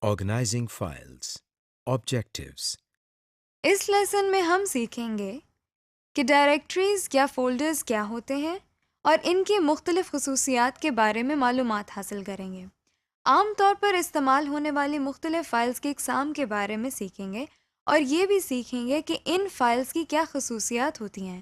Organizing files. Objectives. इस lesson में हम सीखेंगे कि डायरेक्टरीज या फोल्डर्स क्या होते हैं और इनकी मुख्तलिफ खसूसियात के बारे में मालूमात हासिल करेंगे। आम तौर पर इस्तेमाल होने वाली मुख्तलिफ फ़ाइल्स की इकसाम के बारे में सीखेंगे और ये भी सीखेंगे कि इन फ़ाइल्स की क्या खसूसियात होती हैं।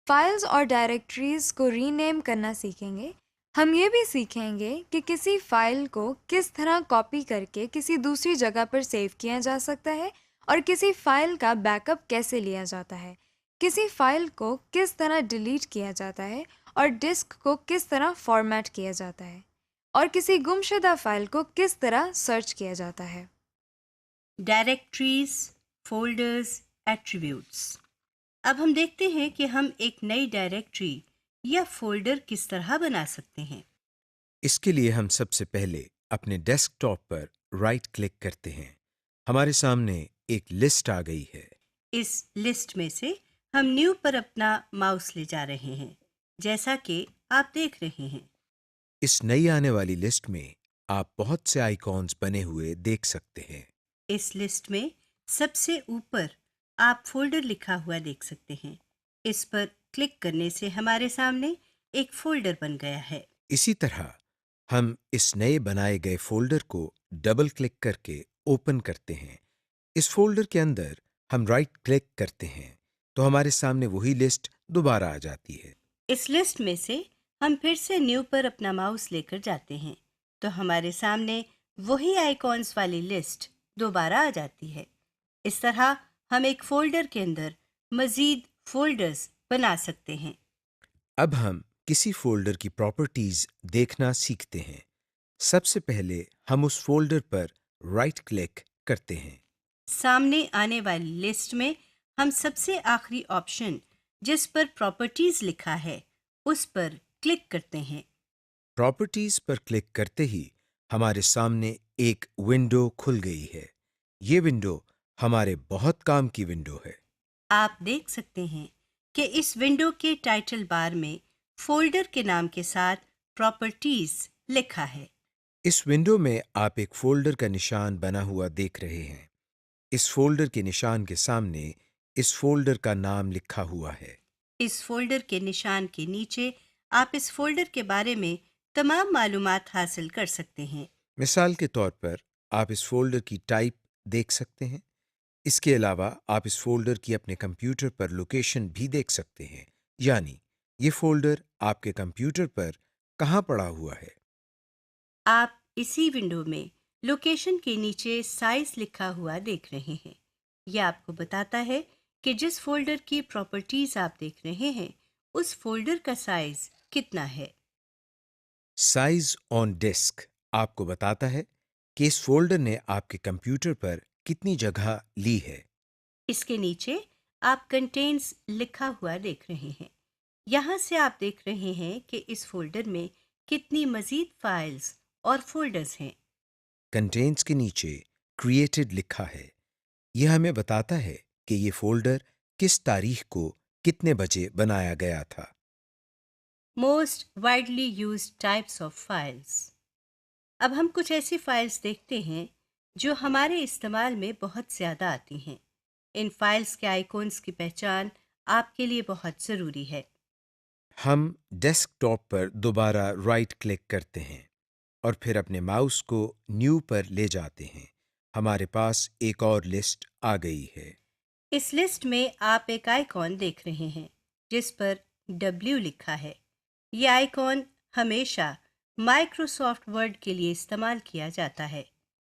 फ़ाइल्स और डायरेक्टरीज को रीनेम करना सीखेंगे। हम ये भी सीखेंगे कि किसी फ़ाइल को किस तरह कॉपी करके किसी दूसरी जगह पर सेव किया जा सकता है और किसी फ़ाइल का बैकअप कैसे लिया जाता है, किसी फ़ाइल को किस तरह डिलीट किया जाता है और डिस्क को किस तरह फॉर्मेट किया जाता है और किसी गुमशुदा फ़ाइल को किस तरह सर्च किया जाता है। Directories, folders, attributes. अब हम देखते हैं कि हम एक नई डायरेक्टरी या फोल्डर किस तरह बना सकते हैं। इसके लिए हम सबसे पहले अपने डेस्कटॉप पर राइट क्लिक करते हैं। हमारे सामने एक लिस्ट आ गई है। इस लिस्ट में से हम न्यू पर अपना माउस ले जा रहे हैं, जैसा कि आप देख रहे हैं। इस नई आने वाली लिस्ट में आप बहुत से आइकॉन्स बने हुए देख सकते हैं। इस लिस्ट में सबसे ऊपर आप फोल्डर लिखा हुआ देख सकते हैं। इस पर क्लिक करने से हमारे सामने एक फोल्डर बन गया है। इसी तरह हम इस नए बनाए गए फोल्डर को डबल क्लिक करके ओपन करते हैं। इस फोल्डर के अंदर हम राइट क्लिक करते हैं तो हमारे सामने वही लिस्ट दोबारा आ जाती है। इस लिस्ट में से हम फिर से न्यू पर अपना माउस लेकर जाते हैं तो हमारे सामने वही आइकॉन्स वाली लिस्ट दोबारा आ जाती है। इस तरह हम एक फोल्डर के अंदर मजीद फोल्डर्स बना सकते हैं। अब हम किसी फोल्डर की प्रॉपर्टीज देखना सीखते हैं। सबसे पहले हम उस फोल्डर पर राइट क्लिक करते हैं। सामने आने वाली लिस्ट में हम सबसे आखिरी ऑप्शन जिस पर प्रॉपर्टीज लिखा है उस पर क्लिक करते हैं। प्रॉपर्टीज पर क्लिक करते ही हमारे सामने एक विंडो खुल गई है। ये विंडो हमारे बहुत काम की विंडो है। आप देख सकते हैं कि इस विंडो के टाइटल बार में फोल्डर के नाम के साथ प्रॉपर्टीज लिखा है। इस विंडो में आप एक फोल्डर का निशान बना हुआ देख रहे हैं। इस फोल्डर के निशान के सामने इस फोल्डर का नाम लिखा हुआ है। इस फोल्डर के निशान के नीचे आप इस फोल्डर के बारे में तमाम मालूमात हासिल कर सकते हैं। मिसाल के तौर पर आप इस फोल्डर की टाइप देख सकते हैं। इसके अलावा आप इस फोल्डर की अपने कंप्यूटर पर लोकेशन भी देख सकते हैं, यानी ये फोल्डर आपके कंप्यूटर पर कहाँ पड़ा हुआ है। आप इसी विंडो में लोकेशन के नीचे साइज लिखा हुआ देख रहे हैं। यह आपको बताता है कि जिस फोल्डर की प्रॉपर्टीज आप देख रहे हैं उस फोल्डर का साइज कितना है। साइज ऑन डिस्क आपको बताता है कि इस फोल्डर ने आपके कंप्यूटर पर कितनी जगह ली है। इसके नीचे आप कंटेंट्स लिखा हुआ देख रहे हैं। यहाँ से आप देख रहे हैं कि इस फोल्डर में कितनी मजीद फाइल्स और फोल्डर्स हैं। कंटेंट्स के नीचे क्रिएटेड लिखा है। यह हमें बताता है कि ये फोल्डर किस तारीख को कितने बजे बनाया गया था। Most widely used types of files. अब हम कुछ ऐसी फाइल्स देखते हैं जो हमारे इस्तेमाल में बहुत ज़्यादा आती हैं। इन फाइल्स के आइकॉन्स की पहचान आपके लिए बहुत ज़रूरी है। हम डेस्कटॉप पर दोबारा राइट क्लिक करते हैं और फिर अपने माउस को न्यू पर ले जाते हैं। हमारे पास एक और लिस्ट आ गई है। इस लिस्ट में आप एक आइकॉन देख रहे हैं जिस पर W लिखा है। यह आइकॉन हमेशा माइक्रोसॉफ्ट वर्ड के लिए इस्तेमाल किया जाता है।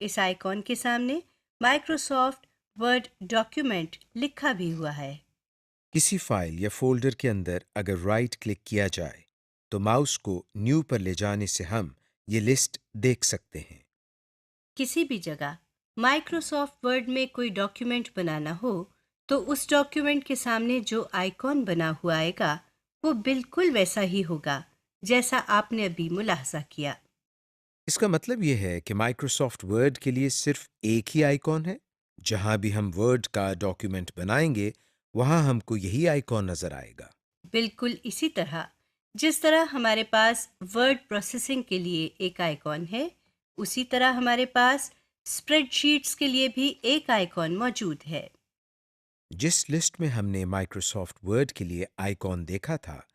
इस आइकॉन के सामने माइक्रोसॉफ्ट वर्ड डॉक्यूमेंट लिखा भी हुआ है। किसी फाइल या फोल्डर के अंदर अगर राइट क्लिक किया जाए तो माउस को न्यू पर ले जाने से हम ये लिस्ट देख सकते हैं। किसी भी जगह माइक्रोसॉफ्ट वर्ड में कोई डॉक्यूमेंट बनाना हो तो उस डॉक्यूमेंट के सामने जो आइकॉन बना हुआ आएगा वो बिल्कुल वैसा ही होगा जैसा आपने अभी मुलाहजा किया। इसका मतलब ये है कि माइक्रोसॉफ्ट वर्ड के लिए सिर्फ एक ही आइकॉन है। जहां भी हम वर्ड का डॉक्यूमेंट बनाएंगे वहां हमको यही आइकॉन नजर आएगा। बिल्कुल इसी तरह जिस तरह हमारे पास वर्ड प्रोसेसिंग के लिए एक आइकॉन है, उसी तरह हमारे पास स्प्रेडशीट्स के लिए भी एक आइकॉन मौजूद है। जिस लिस्ट में हमने माइक्रोसॉफ्ट वर्ड के लिए आइकॉन देखा था,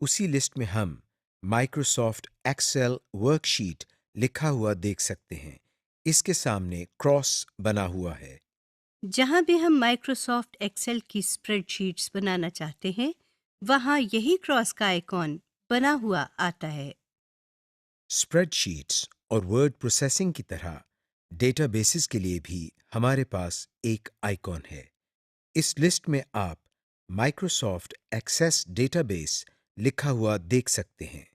उसी लिस्ट में हम माइक्रोसॉफ्ट एक्सेल वर्कशीट लिखा हुआ देख सकते हैं। इसके सामने क्रॉस बना हुआ है। जहां भी हम माइक्रोसॉफ्ट एक्सेल की स्प्रेडशीट्स बनाना चाहते हैं, वहां यही क्रॉस का आइकॉन बना हुआ आता है। स्प्रेडशीट्स और वर्ड प्रोसेसिंग की तरह डेटाबेसेस के लिए भी हमारे पास एक आइकॉन है। इस लिस्ट में आप माइक्रोसॉफ्ट एक्सेस डेटाबेस लिखा हुआ देख सकते हैं।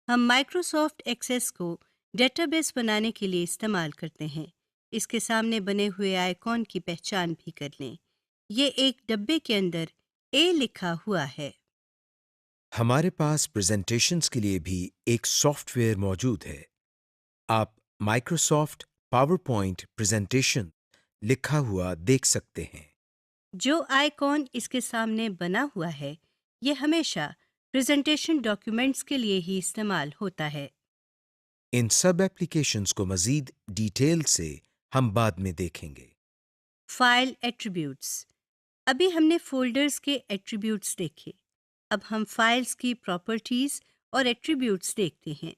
हम माइक्रोसॉफ्ट एक्सेस को डेटाबेस बनाने के लिए इस्तेमाल करते हैं। इसके सामने बने हुए आइकॉन की पहचान भी कर लें। ये एक डब्बे के अंदर ए लिखा हुआ है। हमारे पास प्रेजेंटेशंस के लिए भी एक सॉफ्टवेयर मौजूद है। आप माइक्रोसॉफ्ट पावरपॉइंट प्रेजेंटेशन लिखा हुआ देख सकते हैं। जो आइकॉन इसके सामने बना हुआ है, ये हमेशा प्रेजेंटेशन डॉक्यूमेंट्स के लिए ही इस्तेमाल होता है। इन सब एप्लीकेशंस को मजीद डिटेल से हम बाद में देखेंगे। File attributes. अभी हमने फोल्डर्स के एट्रीब्यूट्स देखे। अब हम फाइल्स की प्रॉपर्टीज और एट्रीब्यूट्स देखते हैं।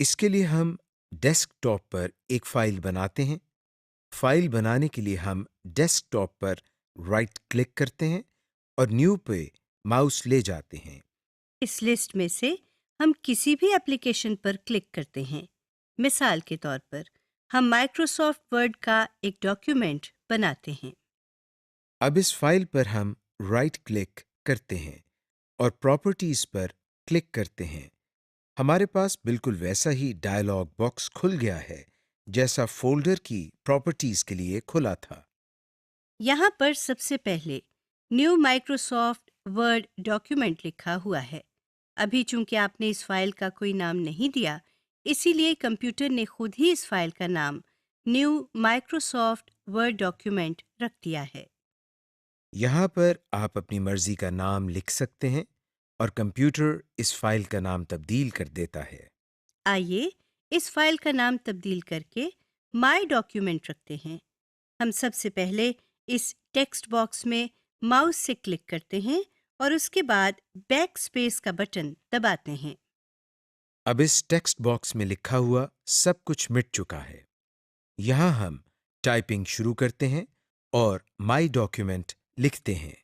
इसके लिए हम डेस्कटॉप पर एक फाइल बनाते हैं। फाइल बनाने के लिए हम डेस्कटॉप पर राइट क्लिक करते हैं और न्यू पे माउस ले जाते हैं। इस लिस्ट में से हम किसी भी एप्लीकेशन पर क्लिक करते हैं। मिसाल के तौर पर हम माइक्रोसॉफ्ट वर्ड का एक डॉक्यूमेंट बनाते हैं। अब इस फाइल पर हम राइट क्लिक करते हैं और प्रॉपर्टीज पर क्लिक करते हैं। हमारे पास बिल्कुल वैसा ही डायलॉग बॉक्स खुल गया है जैसा फोल्डर की प्रॉपर्टीज के लिए खुला था। यहाँ पर सबसे पहले न्यू माइक्रोसॉफ्ट वर्ड डॉक्यूमेंट लिखा हुआ है। अभी चूंकि आपने इस फाइल का कोई नाम नहीं दिया, इसीलिए कंप्यूटर ने खुद ही इस फाइल का नाम न्यू माइक्रोसॉफ्ट वर्ड डॉक्यूमेंट रख दिया है। यहाँ पर आप अपनी मर्जी का नाम लिख सकते हैं और कंप्यूटर इस फाइल का नाम तब्दील कर देता है। आइए इस फाइल का नाम तब्दील करके माय डॉक्यूमेंट रखते हैं। हम सबसे पहले इस टेक्स्ट बॉक्स में माउस से क्लिक करते हैं और उसके बाद बैक स्पेस का बटन दबाते हैं। अब इस टेक्स्ट बॉक्स में लिखा हुआ सब कुछ मिट चुका है। यहाँ हम टाइपिंग शुरू करते हैं और माई डॉक्यूमेंट लिखते हैं।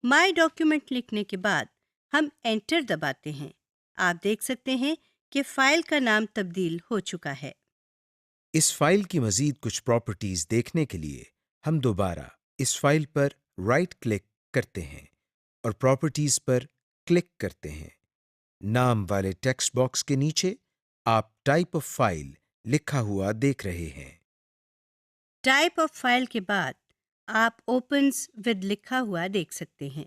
माय डॉक्यूमेंट लिखने के बाद हम एंटर दबाते हैं। आप देख सकते हैं कि फाइल का नाम तब्दील हो चुका है। इस फाइल की मजीद कुछ प्रॉपर्टीज देखने के लिए हम दोबारा इस फाइल पर राइट क्लिक करते हैं और प्रॉपर्टीज पर क्लिक करते हैं। नाम वाले टेक्स्ट बॉक्स के नीचे आप टाइप ऑफ फाइल लिखा हुआ देख रहे हैं। टाइप ऑफ फाइल के बाद आप ओपन्स विद लिखा हुआ देख सकते हैं।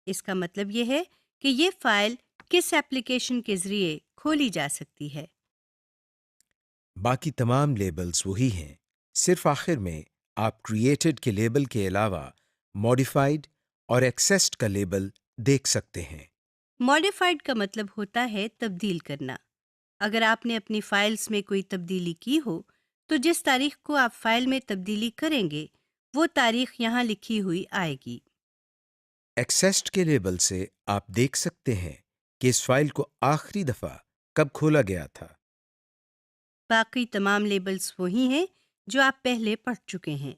इसका मतलब यह है कि ये फाइल किस एप्लीकेशन के जरिए खोली जा सकती है। बाकी तमाम लेबल्स वही हैं। सिर्फ आखिर में आप क्रिएटेड के लेबल के अलावा मॉडिफाइड और एक्सेस्ड का लेबल देख सकते हैं। मॉडिफाइड का मतलब होता है तब्दील करना। अगर आपने अपनी फाइल्स में कोई तब्दीली की हो, तो जिस तारीख को आप फाइल में तब्दीली करेंगे, वो तारीख यहाँ लिखी हुई आएगी। एक्सेस्ड के लेबल से आप देख सकते हैं कि इस फाइल को आखिरी दफा कब खोला गया था। बाकी तमाम लेबल्स वही हैं जो आप पहले पढ़ चुके हैं।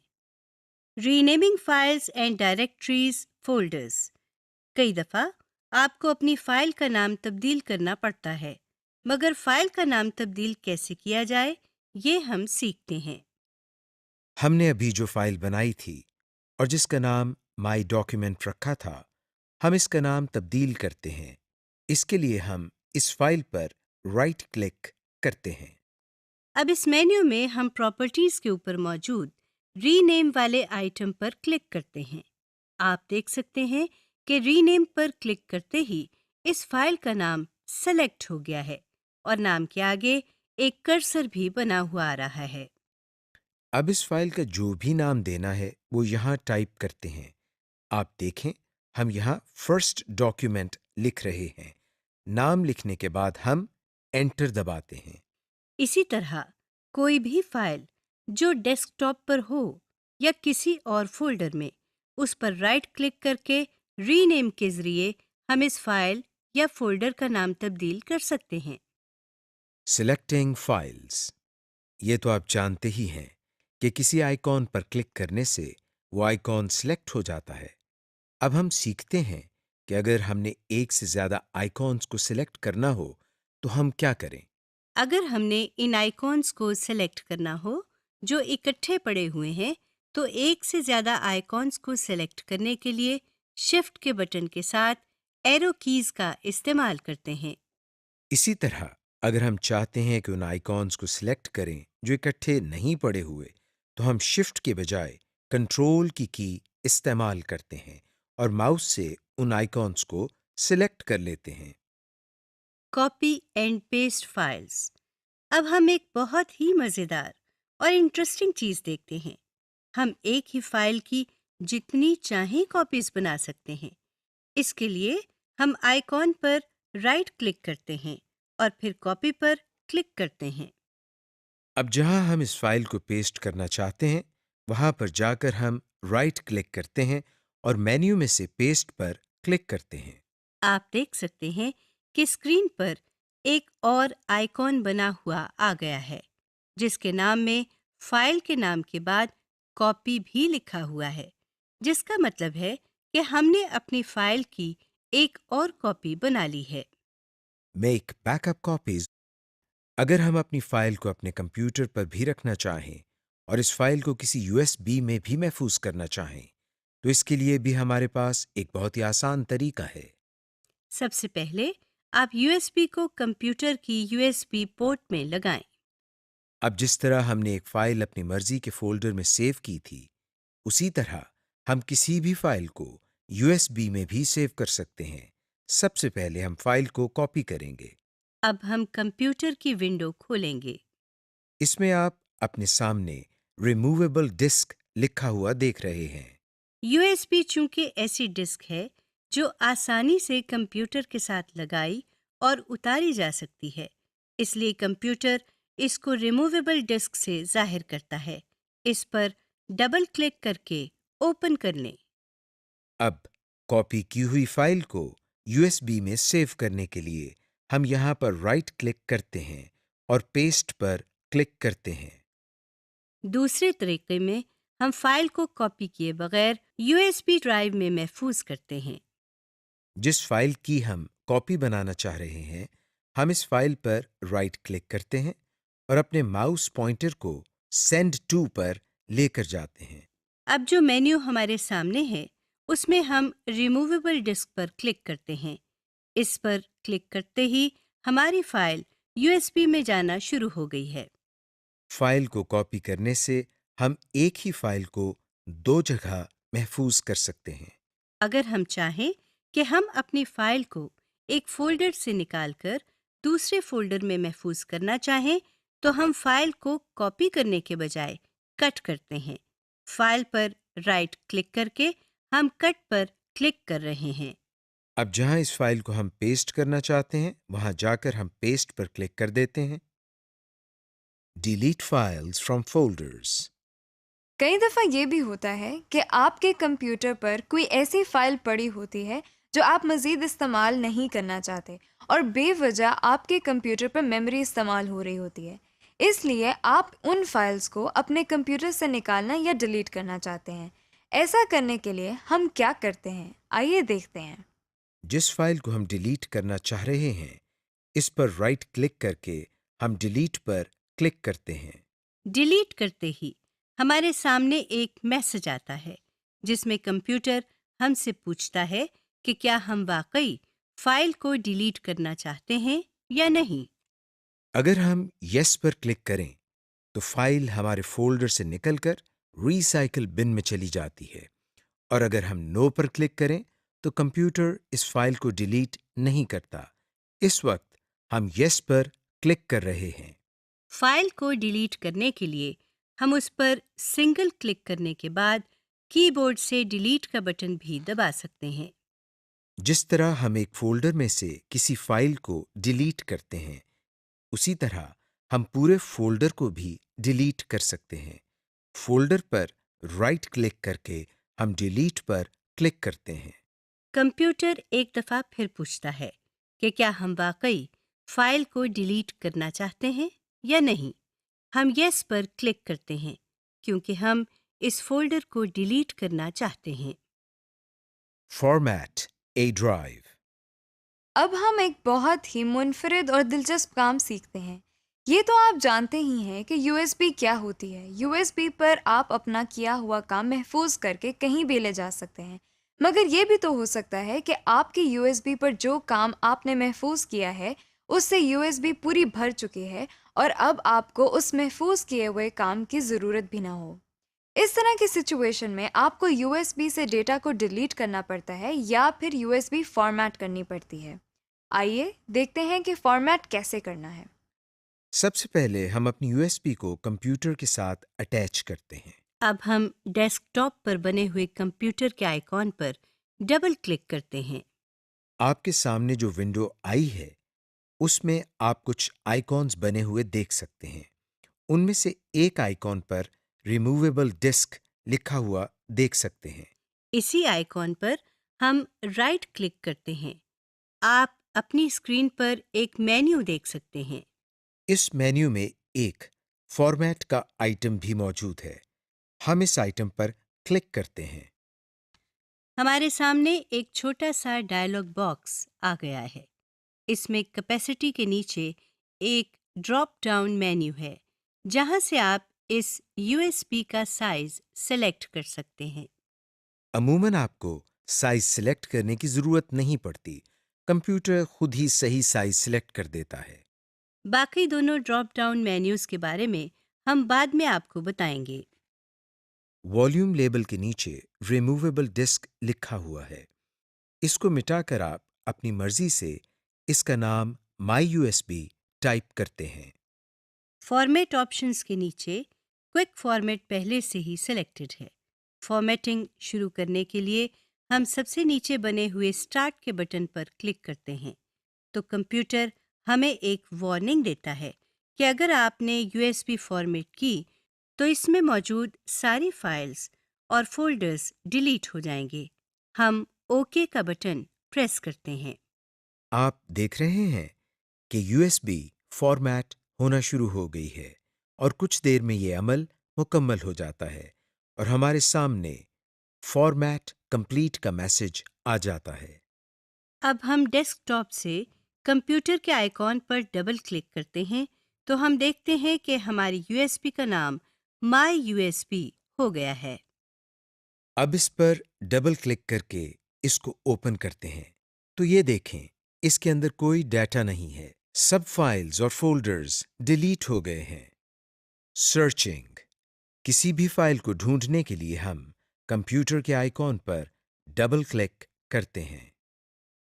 Renaming files and directories folders. कई दफ़ा आपको अपनी फाइल का नाम तब्दील करना पड़ता है, मगर फाइल का नाम तब्दील कैसे किया जाए, ये हम सीखते हैं। हमने अभी जो फाइल बनाई थी और जिसका नाम माई डॉक्यूमेंट रखा था, हम इसका नाम तब्दील करते हैं। इसके लिए हम इस फाइल पर राइट क्लिक करते हैं। अब इस मेन्यू में हम प्रॉपर्टीज के ऊपर मौजूद रीनेम वाले आइटम पर क्लिक करते हैं। आप देख सकते हैं कि रीनेम पर क्लिक करते ही इस फाइल का नाम सेलेक्ट हो गया है और नाम के आगे एक कर्सर भी बना हुआ आ रहा है। अब इस फाइल का जो भी नाम देना है वो यहाँ टाइप करते हैं। आप देखें, हम यहाँ फर्स्ट डॉक्यूमेंट लिख रहे हैं। नाम लिखने के बाद हम एंटर दबाते हैं। इसी तरह कोई भी फाइल जो डेस्कटॉप पर हो या किसी और फोल्डर में, उस पर राइट क्लिक करके रीनेम के जरिए हम इस फाइल या फोल्डर का नाम तब्दील कर सकते हैं। Selecting files. ये तो आप जानते ही हैं कि किसी आइकॉन पर क्लिक करने से वो आइकॉन सिलेक्ट हो जाता है। अब हम सीखते हैं कि अगर हमने एक से ज़्यादा आइकॉन्स को सिलेक्ट करना हो तो हम क्या करें। अगर हमने इन आइकॉन्स को सेलेक्ट करना हो जो इकट्ठे पड़े हुए हैं, तो एक से ज़्यादा आइकॉन्स को सेलेक्ट करने के लिए शिफ्ट के बटन के साथ एरो कीज का इस्तेमाल करते हैं। इसी तरह अगर हम चाहते हैं कि उन आइकॉन्स को सिलेक्ट करें जो इकट्ठे नहीं पड़े हुए, तो हम शिफ्ट के बजाय कंट्रोल की इस्तेमाल करते हैं और माउस से उन आइकॉन्स को सिलेक्ट कर लेते हैं। Copy and paste files. अब हम एक बहुत ही मज़ेदार और इंटरेस्टिंग चीज़ देखते हैं। हम एक ही फाइल की जितनी चाहें कॉपीज बना सकते हैं। इसके लिए हम आइकॉन पर राइट क्लिक करते हैं और फिर कॉपी पर क्लिक करते हैं। अब जहां हम इस फाइल को पेस्ट करना चाहते हैं, वहां पर जाकर हम राइट क्लिक करते हैं और मेन्यू में से पेस्ट पर क्लिक करते हैं। आप देख सकते हैं कि स्क्रीन पर एक और आइकॉन बना हुआ आ गया है, जिसके नाम में फाइल के नाम के बाद कॉपी भी लिखा हुआ है, जिसका मतलब है कि हमने अपनी फाइल की एक और कॉपी बना ली है। Make backup copies. अगर हम अपनी फाइल को अपने कंप्यूटर पर भी रखना चाहें और इस फाइल को किसी यूएसबी में भी महफूज करना चाहें, तो इसके लिए भी हमारे पास एक बहुत ही आसान तरीका है। सबसे पहले आप यूएसबी को कंप्यूटर की यूएसबी पोर्ट में लगाएं। अब जिस तरह हमने एक फाइल अपनी मर्जी के फोल्डर में सेव की थी, उसी तरह हम किसी भी फाइल को यूएसबी में भी सेव कर सकते हैं। सबसे पहले हम फाइल को कॉपी करेंगे। अब हम कंप्यूटर की विंडो खोलेंगे। इसमें आप अपने सामने रिमूवेबल डिस्क लिखा हुआ देख रहे हैं। यूएसबी चूंकि ऐसी डिस्क है जो आसानी से कंप्यूटर के साथ लगाई और उतारी जा सकती है, इसलिए कंप्यूटर इसको रिमूवेबल डिस्क से जाहिर करता है। इस पर डबल क्लिक करके ओपन कर लें। अब कॉपी की हुई फाइल को यूएसबी में सेव करने के लिए हम यहाँ पर राइट क्लिक करते हैं और पेस्ट पर क्लिक करते हैं। दूसरे तरीके में हम फाइल को कॉपी किए बगैर यूएसबी ड्राइव में महफूज करते हैं। जिस फाइल की हम कॉपी बनाना चाह रहे हैं, हम इस फाइल पर राइट क्लिक करते हैं और अपने माउस पॉइंटर को सेंड टू पर लेकर जाते हैं। अब जो मेन्यू हमारे सामने है, उसमें हम रिमूवेबल डिस्क पर क्लिक करते हैं। इस पर क्लिक करते ही हमारी फाइल यूएसबी में जाना शुरू हो गई है। फाइल को कॉपी करने से हम एक ही फाइल को दो जगह महफूज कर सकते हैं। अगर हम चाहें कि हम अपनी फाइल को एक फोल्डर से निकालकर दूसरे फोल्डर में महफूज करना चाहें, तो हम फाइल को कॉपी करने के बजाय कट करते हैं। फाइल पर राइट क्लिक करके हम कट पर क्लिक कर रहे हैं। अब जहां इस फाइल को हम पेस्ट करना चाहते हैं, वहां जाकर हम पेस्ट पर क्लिक कर देते हैं। Delete files from folders. कई दफ़ा ये भी होता है कि आपके कंप्यूटर पर कोई ऐसी फ़ाइल पड़ी होती है जो आप मज़ीद इस्तेमाल नहीं करना चाहते और बेवजह आपके कंप्यूटर पर मेमोरी इस्तेमाल हो रही होती है। इसलिए आप उन फाइल्स को अपने कंप्यूटर से निकालना या डिलीट करना चाहते हैं। ऐसा करने के लिए हम क्या करते हैं, आइए देखते हैं। जिस फाइल को हम डिलीट करना चाह रहे हैं, इस पर राइट क्लिक करके हम डिलीट पर क्लिक करते हैं। डिलीट करते ही हमारे सामने एक मैसेज आता है, जिसमें कंप्यूटर हमसे पूछता है कि क्या हम वाकई फाइल को डिलीट करना चाहते हैं या नहीं। अगर हम यस पर क्लिक करें, तो फाइल हमारे फोल्डर से निकलकर रिसाइकिल बिन में चली जाती है, और अगर हम नो पर क्लिक करें, तो कंप्यूटर इस फाइल को डिलीट नहीं करता। इस वक्त हम यस पर क्लिक कर रहे हैं। फाइल को डिलीट करने के लिए हम उस पर सिंगल क्लिक करने के बाद कीबोर्ड से डिलीट का बटन भी दबा सकते हैं। जिस तरह हम एक फोल्डर में से किसी फाइल को डिलीट करते हैं, उसी तरह हम पूरे फोल्डर को भी डिलीट कर सकते हैं। फोल्डर पर राइट क्लिक करके हम डिलीट पर क्लिक करते हैं। कंप्यूटर एक दफ़ा फिर पूछता है कि क्या हम वाकई फाइल को डिलीट करना चाहते हैं या नहीं। हम यस पर क्लिक करते हैं क्योंकि हम इस फोल्डर को डिलीट करना चाहते हैं। फॉर्मेट ए ड्राइव। अब हम एक बहुत ही मुनफरिद और दिलचस्प काम सीखते हैं। ये तो आप जानते ही हैं कि यूएसबी क्या होती है। यूएसबी पर आप अपना किया हुआ काम महफूज करके कहीं भी ले जा सकते हैं। मगर ये भी तो हो सकता है कि आपकी यूएसबी पर जो काम आपने महफूज किया है उससे यूएसबी पूरी भर चुकी है और अब आपको उस महफूज किए हुए काम की ज़रूरत भी ना हो। इस तरह की सिचुएशन में आपको यूएसबी से डेटा को डिलीट करना पड़ता है या फिर यूएसबी फॉर्मेट करनी पड़ती है। आइए देखते हैं कि फॉर्मेट कैसे करना है। सबसे पहले हम अपनी यूएसबी को कंप्यूटर के साथ अटैच करते हैं। अब हम डेस्कटॉप पर बने हुए कंप्यूटर के आइकॉन पर डबल क्लिक करते हैं। आपके सामने जो विंडो आई है उसमें आप कुछ आइकॉन्स बने हुए देख सकते हैं। उनमें से एक आइकॉन पर रिमूवेबल डिस्क लिखा हुआ देख सकते हैं। इसी आइकॉन पर हम राइट क्लिक करते हैं। आप अपनी स्क्रीन पर एक मेन्यू देख सकते हैं। इस मेन्यू में एक फॉर्मेट का आइटम भी मौजूद है। हम इस आइटम पर क्लिक करते हैं। हमारे सामने एक छोटा सा डायलॉग बॉक्स आ गया है। इसमें कैपेसिटी के नीचे एक ड्रॉप डाउन मेन्यू है जहां से आप इस यूएसबी का साइज सेलेक्ट कर सकते हैं। अमूमन आपको साइज सिलेक्ट करने की जरूरत नहीं पड़ती। कंप्यूटर खुद ही सही साइज सिलेक्ट कर देता है। बाकी दोनों ड्रॉप डाउन मेन्यूज के बारे में हम बाद में आपको बताएंगे। वॉल्यूम लेबल के नीचे रिमूवेबल डिस्क लिखा हुआ है। इसको मिटाकर आप अपनी मर्जी से इसका नाम माई यूएसबी टाइप करते हैं। फॉर्मेट ऑप्शंस के नीचे क्विक फॉर्मेट पहले से ही सिलेक्टेड है। फॉर्मेटिंग शुरू करने के लिए हम सबसे नीचे बने हुए स्टार्ट के बटन पर क्लिक करते हैं तो कंप्यूटर हमें एक वार्निंग देता है कि अगर आपने यूएसबी फॉर्मेट की तो इसमें मौजूद सारी फाइल्स और फोल्डर्स डिलीट हो जाएंगे। हम ओके का बटन प्रेस करते हैं। आप देख रहे हैं कि यूएसबी फॉर्मेट होना शुरू हो गई है और कुछ देर में ये अमल मुकम्मल हो जाता है और हमारे सामने फॉर्मेट कंप्लीट का मैसेज आ जाता है। अब हम डेस्कटॉप से कंप्यूटर के आइकॉन पर डबल क्लिक करते हैं तो हम देखते हैं कि हमारी यूएसबी का नाम माई यूएसबी हो गया है। अब इस पर डबल क्लिक करके इसको ओपन करते हैं तो ये देखें, इसके अंदर कोई डाटा नहीं है। सब फाइल्स और फोल्डर्स डिलीट हो गए हैं। सर्चिंग। किसी भी फाइल को ढूंढने के लिए हम कंप्यूटर के आइकॉन पर डबल क्लिक करते हैं।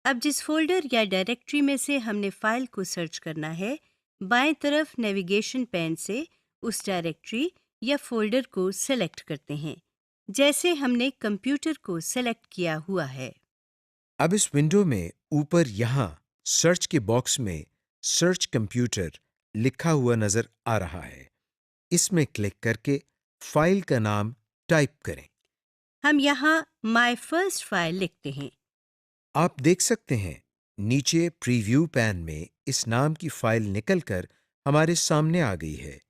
अब जिस फोल्डर या डायरेक्टरी में से हमने फाइल को सर्च करना है, बाएं तरफ नेविगेशन पैन से उस डायरेक्टरी या फोल्डर को सेलेक्ट करते हैं जैसे हमने कंप्यूटर को सेलेक्ट किया हुआ है। अब इस विंडो में ऊपर यहाँ सर्च के बॉक्स में सर्च कंप्यूटर लिखा हुआ नजर आ रहा है। इसमें क्लिक करके फाइल का नाम टाइप करें। हम यहाँ माई फर्स्ट फाइल लिखते हैं। आप देख सकते हैं नीचे प्रीव्यू पैन में इस नाम की फाइल निकलकर हमारे सामने आ गई है।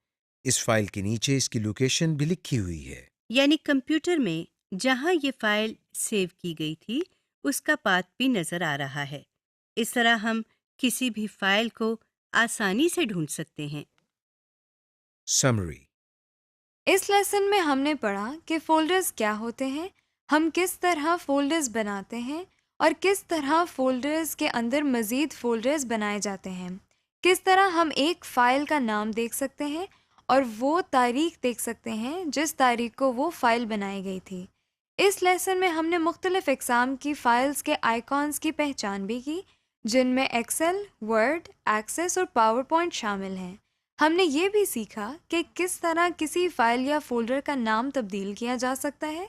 इस फाइल के नीचे इसकी लोकेशन भी लिखी हुई है। यानी कंप्यूटर में जहां ये फाइल सेव की गई थी उसका पाथ भी नजर आ रहा है। इस तरह हम किसी भी फाइल को आसानी से ढूंढ सकते हैं। समरी। इस लेसन में हमने पढ़ा कि फ़ोल्डर्स क्या होते हैं, हम किस तरह फ़ोल्डर्स बनाते हैं और किस तरह फ़ोल्डर्स के अंदर मज़ीद फ़ोल्डर्स बनाए जाते हैं। किस तरह हम एक फ़ाइल का नाम देख सकते हैं और वो तारीख देख सकते हैं जिस तारीख को वो फ़ाइल बनाई गई थी। इस लेसन में हमने मुख्तलिफ़ इक़साम की फ़ाइल्स के आइकॉन्स की पहचान भी की, जिनमें एक्सेल, वर्ड, एक्सेस और पावर पॉइंट शामिल हैं। हमने ये भी सीखा कि किस तरह किसी फ़ाइल या फ़ोल्डर का नाम तब्दील किया जा सकता है,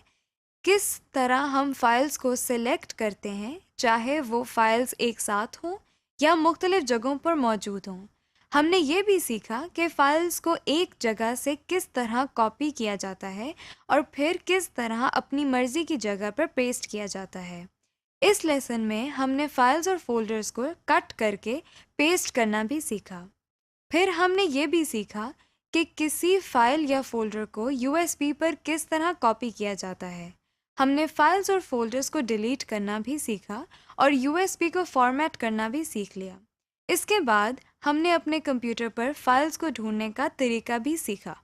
किस तरह हम फाइल्स को सिलेक्ट करते हैं चाहे वो फाइल्स एक साथ हों या मुख्तलिफ जगहों पर मौजूद हों। हमने ये भी सीखा कि फाइल्स को एक जगह से किस तरह कॉपी किया जाता है और फिर किस तरह अपनी मर्जी की जगह पर पेस्ट किया जाता है। इस लेसन में हमने फाइल्स और फोल्डर्स को कट करके पेस्ट करना भी सीखा। फिर हमने ये भी सीखा कि किसी फाइल या फोल्डर को यूएसबी पर किस तरह कॉपी किया जाता है। हमने फाइल्स और फोल्डर्स को डिलीट करना भी सीखा और यूएसबी को फॉर्मेट करना भी सीख लिया। इसके बाद हमने अपने कंप्यूटर पर फाइल्स को ढूंढने का तरीका भी सीखा।